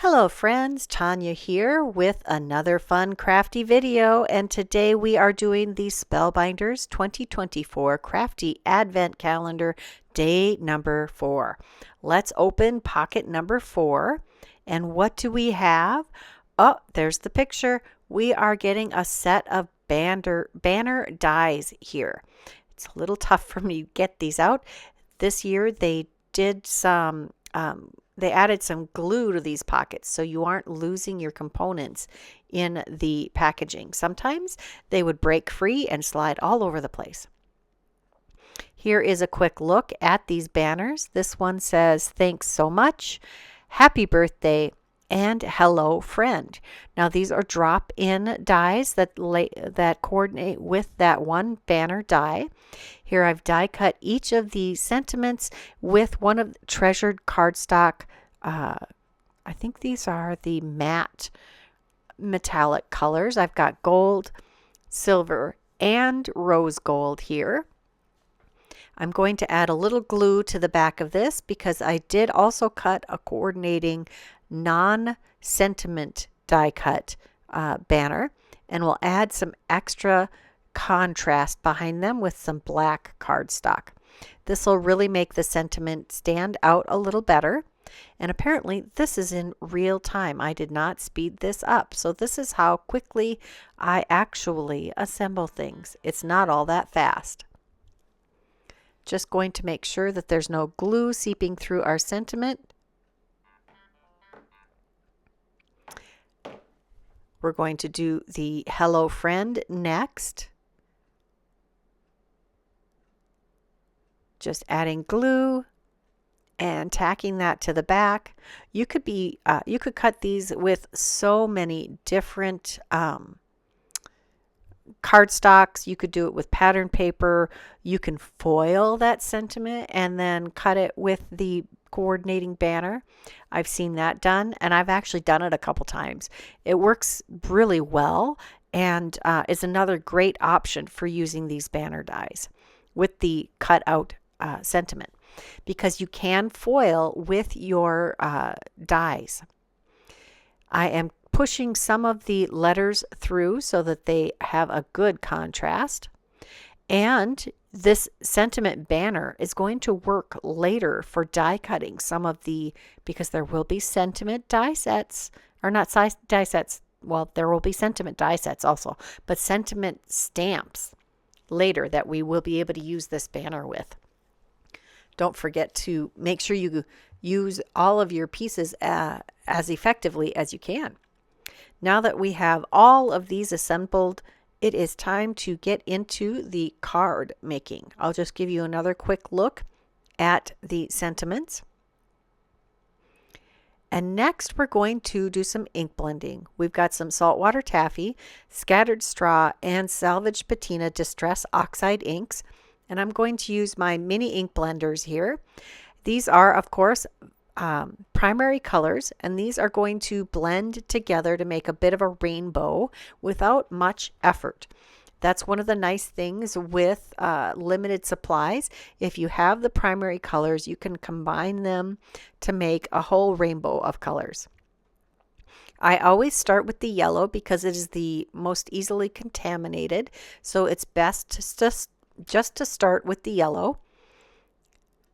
Hello friends, Tanya here with another fun crafty video, and today we are doing the Spellbinders 2024 Crafty Advent Calendar day number 4. Let's open pocket number 4, and what do we have? Oh, there's the picture. We are getting a set of banner dies here. It's a little tough for me to get these out. This year they did they added some glue to these pockets so you aren't losing your components in the packaging. Sometimes they would break free and slide all over the place. Here is a quick look at these banners. This one says, "Thanks so much, happy birthday, and hello friend." Now these are drop-in dies that coordinate with that one banner die. Here I've die cut each of the sentiments with one of the treasured cardstock. I think these are the matte metallic colors. I've got gold, silver, and rose gold here. I'm going to add a little glue to the back of this because I did also cut a coordinating non-sentiment die cut banner, and we'll add some extra contrast behind them with some black cardstock. This will really make the sentiment stand out a little better. And apparently this is in real time. I did not speed this up. So this is how quickly I actually assemble things. It's not all that fast. Just going to make sure that there's no glue seeping through our sentiment. We're going to do the hello friend next. Just adding glue and tacking that to the back. You could cut these with so many different cardstocks. You could do it with pattern paper. You can foil that sentiment and then cut it with the coordinating banner. I've seen that done, and I've actually done it a couple times. It works really well, and is another great option for using these banner dies with the cut out sentiment, because you can foil with your dies. I am pushing some of the letters through so that they have a good contrast, and this sentiment banner is going to work later for die cutting some of the, because there will be sentiment die sets, or not size die sets, well, there will be sentiment die sets also, but sentiment stamps later that we will be able to use this banner with. Don't forget to make sure you use all of your pieces as effectively as you can. Now that we have all of these assembled, it is time to get into the card making. I'll just give you another quick look at the sentiments. And next we're going to do some ink blending. We've got some saltwater taffy, scattered straw, and salvage patina distress oxide inks. And I'm going to use my mini ink blenders here. These are, of course, primary colors, and these are going to blend together to make a bit of a rainbow without much effort. That's one of the nice things with limited supplies. If you have the primary colors, you can combine them to make a whole rainbow of colors. I always start with the yellow because it is the most easily contaminated, so it's best just to start with the yellow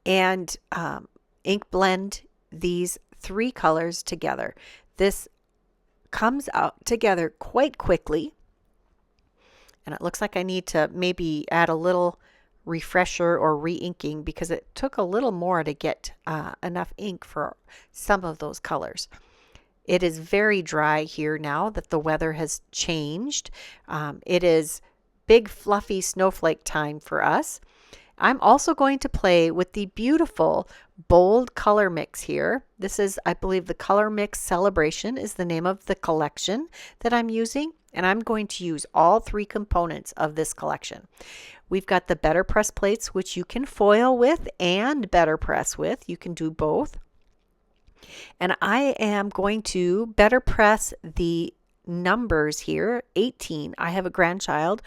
and ink blend these 3 colors together. This comes out together quite quickly, and it looks like I need to maybe add a little refresher or re-inking because it took a little more to get enough ink for some of those colors. It is very dry here now that the weather has changed. It is big fluffy snowflake time for us. I'm also going to play with the beautiful bold color mix here. This is, I believe, the Color Mix Celebration is the name of the collection that I'm using, and I'm going to use all 3 components of this collection. We've got the BetterPress plates, which you can foil with and BetterPress with. You can do both. And I am going to BetterPress the numbers here, 18. I have a grandchild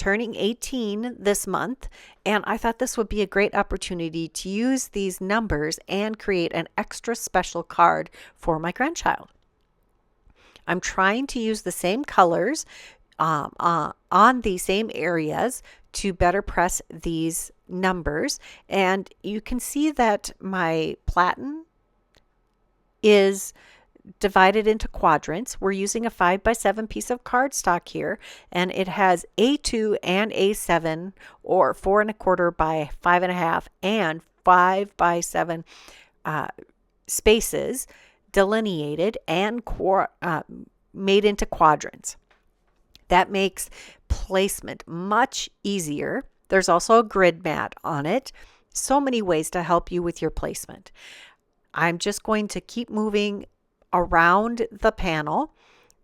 turning 18 this month, and I thought this would be a great opportunity to use these numbers and create an extra special card for my grandchild. I'm trying to use the same colors on the same areas to better press these numbers, and you can see that my platen is divided into quadrants. We're using a 5x7 piece of cardstock here, and it has A2 and A7, or 4 1/4 by 5 1/2, and 5x7 spaces delineated and made into quadrants. That makes placement much easier. There's also a grid mat on it. So many ways to help you with your placement. I'm just going to keep moving around the panel,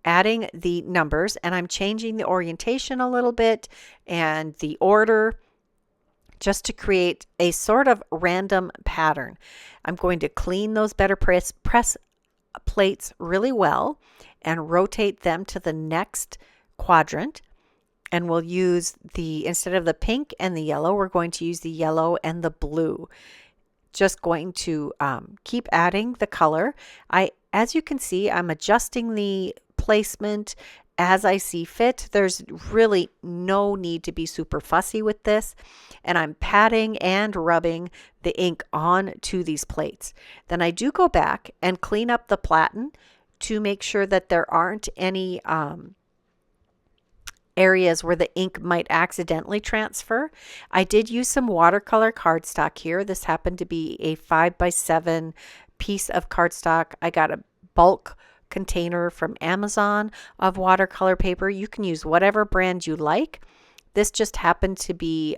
adding the numbers, and I'm changing the orientation a little bit and the order just to create a sort of random pattern. I'm going to clean those BetterPress plates really well and rotate them to the next quadrant. And we'll use instead of the pink and the yellow, we're going to use the yellow and the blue. Just going to keep adding the color. As you can see, I'm adjusting the placement as I see fit. There's really no need to be super fussy with this. And I'm patting and rubbing the ink onto these plates. Then I do go back and clean up the platen to make sure that there aren't any areas where the ink might accidentally transfer. I did use some watercolor cardstock here. This happened to be a 5x7 piece of cardstock. I got a bulk container from Amazon of watercolor paper. You can use whatever brand you like. This just happened to be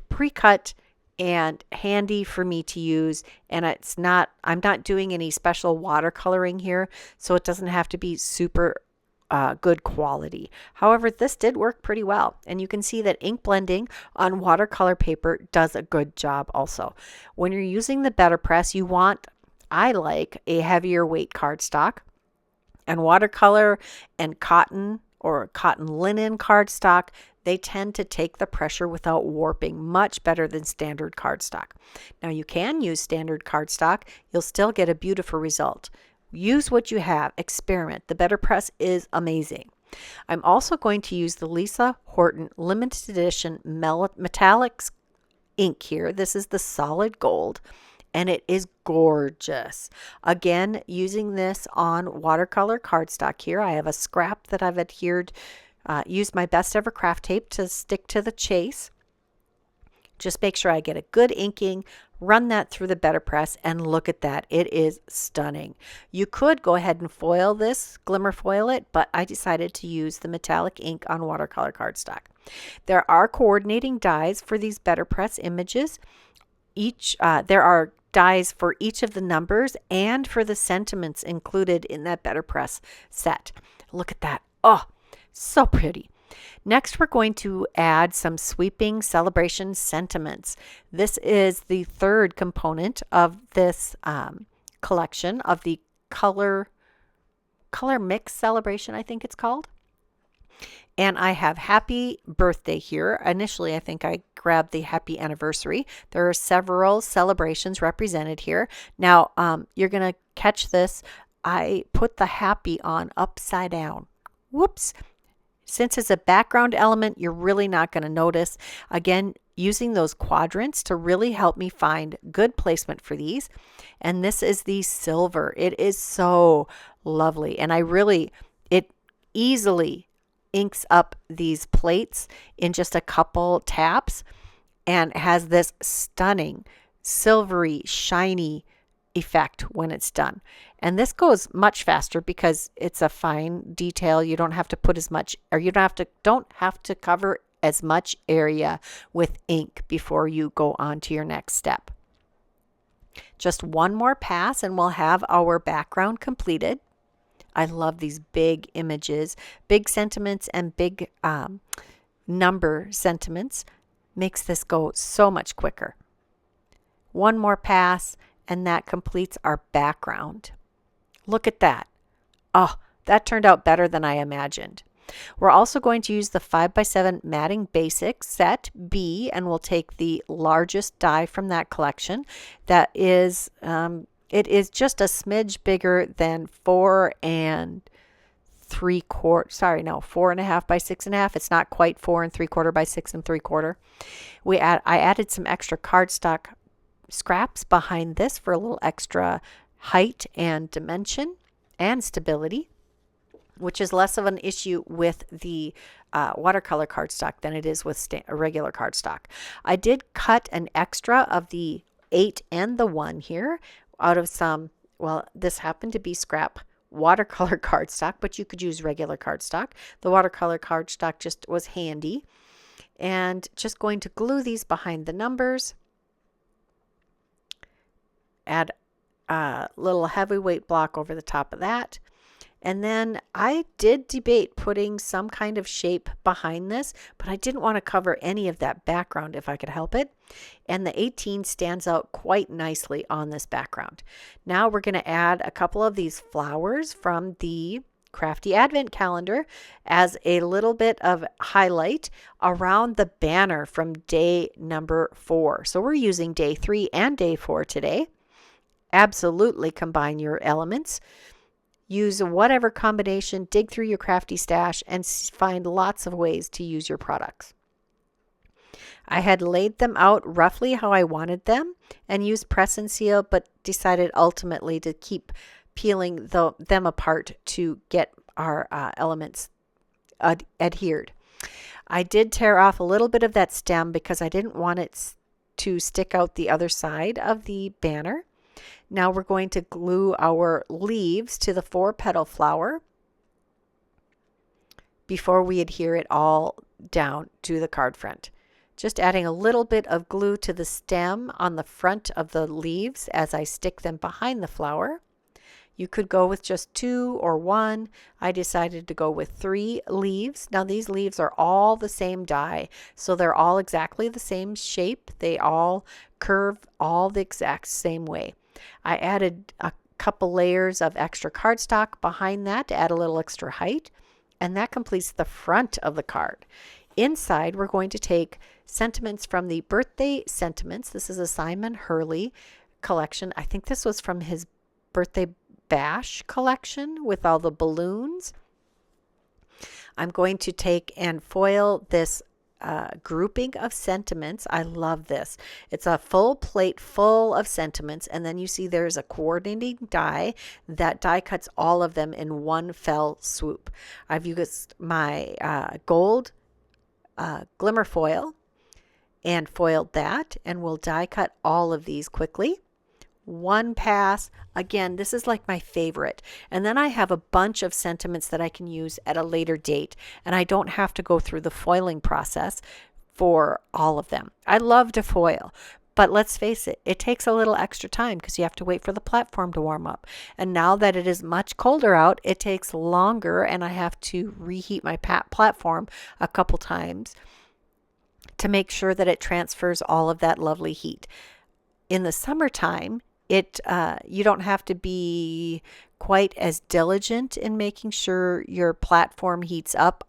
pre-cut and handy for me to use, and I'm not doing any special watercoloring here, so it doesn't have to be super good quality. However, this did work pretty well, and you can see that ink blending on watercolor paper does a good job also. When you're using the BetterPress, I like a heavier weight cardstock, and watercolor and cotton or cotton linen cardstock, they tend to take the pressure without warping much better than standard cardstock. Now you can use standard cardstock, you'll still get a beautiful result. Use what you have, experiment. The BetterPress is amazing. I'm also going to use the Lisa Horton limited edition metallics ink here. This is the solid gold, and it is gorgeous. Again, using this on watercolor cardstock here. I have a scrap that I've used my best ever craft tape to stick to the chase. Just make sure I get a good inking, run that through the BetterPress, and look at that. It is stunning. You could go ahead and foil this, Glimmer foil it, but I decided to use the metallic ink on watercolor cardstock. There are coordinating dies for these BetterPress images. There are dies for each of the numbers and for the sentiments included in that BetterPress set. Look at that. Oh, so pretty. Next, we're going to add some sweeping celebration sentiments. This is the third component of this collection of the color mix celebration, I think it's called. And I have happy birthday here. Initially, I think I grabbed the happy anniversary. There are several celebrations represented here. Now, you're going to catch this. I put the happy on upside down. Whoops. Since it's a background element, you're really not going to notice. Again, using those quadrants to really help me find good placement for these. And this is the silver. It is so lovely. And it easily inks up these plates in just a couple taps and has this stunning silvery, shiny effect when it's done. And this goes much faster because it's a fine detail. You don't have to put as much, or you don't have to cover as much area with ink before you go on to your next step. Just one more pass and we'll have our background completed. I love these big images, big sentiments and big number sentiments. Makes this go so much quicker. One more pass and that completes our background. Look at that. Oh, that turned out better than I imagined. We're also going to use the 5x7 Matting Basics Set B, and we'll take the largest die from that collection. That is, it is just a smidge bigger than 4.5 by 6.5. It's not quite 4 3/4 by 6 3/4. I added some extra cardstock scraps behind this for a little extra height and dimension and stability, which is less of an issue with the watercolor cardstock than it is with regular cardstock. I did cut an extra of the 8 and the 1 here out of some, well, this happened to be scrap watercolor cardstock, but you could use regular cardstock. The watercolor cardstock just was handy. And just going to glue these behind the numbers. Add a little heavyweight block over the top of that. And then I did debate putting some kind of shape behind this, but I didn't want to cover any of that background if I could help it. And the 18 stands out quite nicely on this background. Now we're going to add a couple of these flowers from the Crafty Advent Calendar as a little bit of highlight around the banner from day number 4. So we're using day 3 and day 4 today. Absolutely combine your elements. Use whatever combination, dig through your crafty stash, and find lots of ways to use your products. I had laid them out roughly how I wanted them and used press and seal, but decided ultimately to keep peeling them apart to get our elements adhered. I did tear off a little bit of that stem because I didn't want it to stick out the other side of the banner. Now we're going to glue our leaves to the 4-petal flower before we adhere it all down to the card front. Just adding a little bit of glue to the stem on the front of the leaves as I stick them behind the flower. You could go with just 2 or 1. I decided to go with 3 leaves. Now these leaves are all the same die, so they're all exactly the same shape. They all curve all the exact same way. I added a couple layers of extra cardstock behind that to add a little extra height, and that completes the front of the card. Inside, we're going to take sentiments from the Birthday Sentiments. This is a Simon Hurley collection. I think this was from his birthday bash collection with all the balloons. I'm going to take and foil this grouping of sentiments. I love this. It's a full plate full of sentiments, and then you see there's a coordinating die. That die cuts all of them in one fell swoop. I've used my gold glimmer foil and foiled that, and we'll die cut all of these quickly. One pass. Again, this is like my favorite. And then I have a bunch of sentiments that I can use at a later date, and I don't have to go through the foiling process for all of them. I love to foil, but let's face it, it takes a little extra time because you have to wait for the platform to warm up. And now that it is much colder out, it takes longer, and I have to reheat my platform a couple times to make sure that it transfers all of that lovely heat. In the summertime, you don't have to be quite as diligent in making sure your platform heats up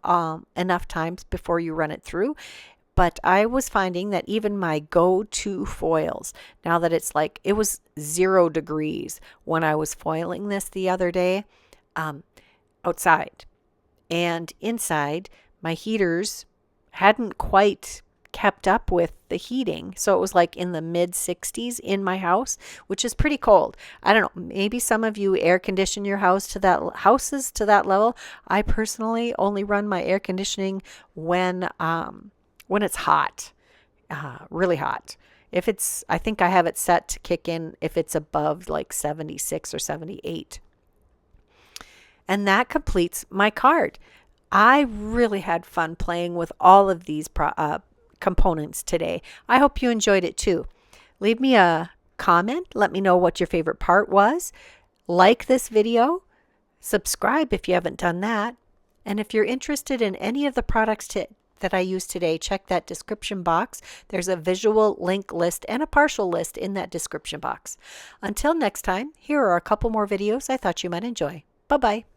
enough times before you run it through. But I was finding that even my go-to foils, now that it's like, it was 0 degrees when I was foiling this the other day outside. And inside, my heaters hadn't quite kept up with the heating, so it was like in the mid 60s in my house, which is pretty cold. I don't know, maybe some of you air condition your houses to that level. I personally only run my air conditioning when it's hot, really hot. If it's, I think I have it set to kick in if it's above like 76 or 78. And that completes my card. I really had fun playing with all of these components today. I hope you enjoyed it too. Leave me a comment. Let me know what your favorite part was. Like this video. Subscribe if you haven't done that. And if you're interested in any of the products that I used today, check that description box. There's a visual link list and a partial list in that description box. Until next time, here are a couple more videos I thought you might enjoy. Bye-bye.